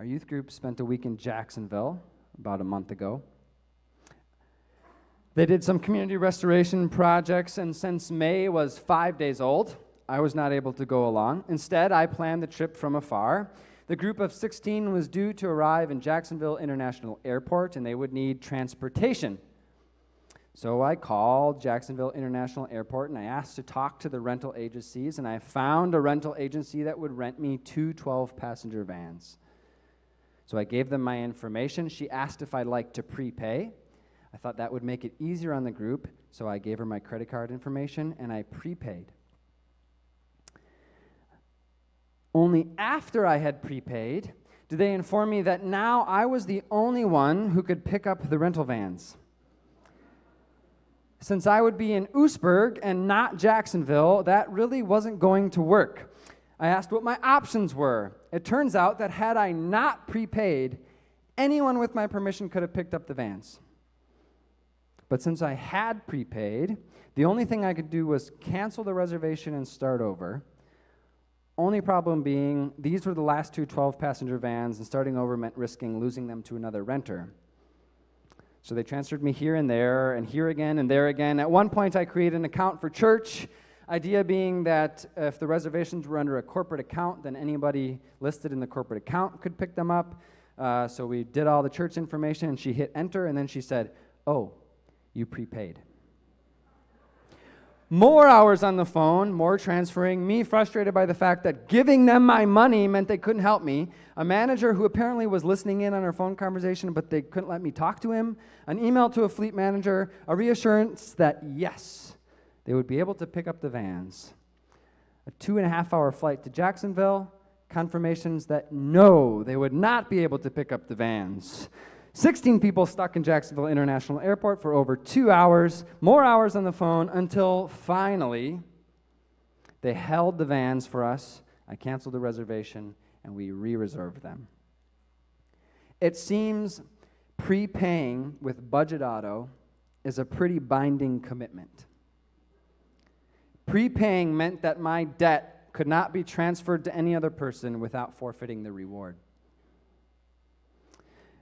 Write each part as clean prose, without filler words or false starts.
Our youth group spent a week in Jacksonville about a month ago. They did some community restoration projects, and since May was 5 days old, I was not able to go along. Instead, I planned the trip from afar. The group of 16 was due to arrive in Jacksonville International Airport, and they would need transportation. So I called Jacksonville International Airport, and I asked to talk to the rental agencies, and I found a rental agency that would rent me two 12-passenger vans. So I gave them my information. She asked if I'd like to prepay. I thought that would make it easier on the group, so I gave her my credit card information, and I prepaid. Only after I had prepaid did they inform me that now I was the only one who could pick up the rental vans. Since I would be in Oostburg and not Jacksonville, that really wasn't going to work. I asked what my options were. It turns out that had I not prepaid, anyone with my permission could have picked up the vans. But since I had prepaid, the only thing I could do was cancel the reservation and start over. Only problem being, these were the last two 12-passenger vans, and starting over meant risking losing them to another renter. So they transferred me here and there, and here again and there again. At one point, I created an account for church, idea being that if the reservations were under a corporate account, then anybody listed in the corporate account could pick them up. So we did all the church information, and she hit enter, and then she said, "Oh, you prepaid." More hours on the phone, more transferring, me frustrated by the fact that giving them my money meant they couldn't help me, a manager who apparently was listening in on our phone conversation, but they couldn't let me talk to him, an email to a fleet manager, a reassurance that yes, they would be able to pick up the vans, a 2.5-hour flight to Jacksonville, confirmations that no, they would not be able to pick up the vans. 16 people stuck in Jacksonville International Airport for over 2 hours, more hours on the phone, until finally they held the vans for us. I canceled the reservation, and we re-reserved them. It seems prepaying with Budget Auto is a pretty binding commitment. Prepaying meant that my debt could not be transferred to any other person without forfeiting the reward.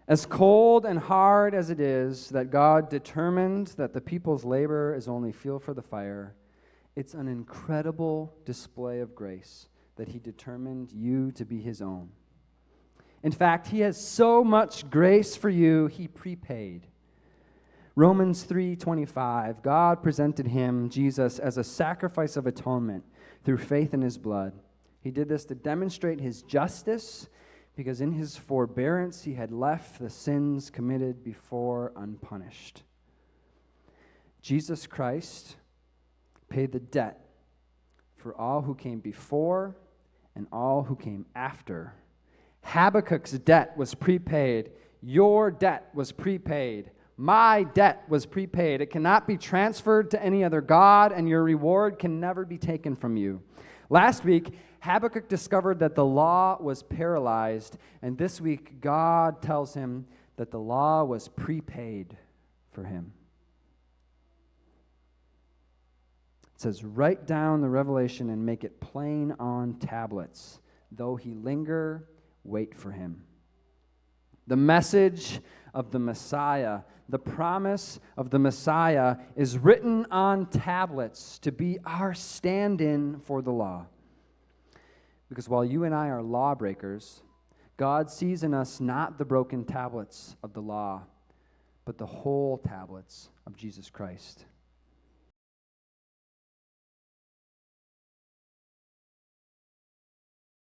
As cold and hard as it is that God determined that the people's labor is only fuel for the fire, it's an incredible display of grace that he determined you to be his own. In fact, he has so much grace for you, he prepaid. Romans 3:25, God presented him, Jesus, as a sacrifice of atonement through faith in his blood. He did this to demonstrate his justice, because in his forbearance he had left the sins committed before unpunished. Jesus Christ paid the debt for all who came before and all who came after. Habakkuk's debt was prepaid. Your debt was prepaid. My debt was prepaid. It cannot be transferred to any other god, and your reward can never be taken from you. Last week, Habakkuk discovered that the law was paralyzed, and this week God tells him that the law was prepaid for him. It says, write down the revelation and make it plain on tablets. Though he linger, wait for him. The message of the Messiah, the promise of the Messiah is written on tablets to be our stand-in for the law. Because while you and I are lawbreakers, God sees in us not the broken tablets of the law, but the whole tablets of Jesus Christ.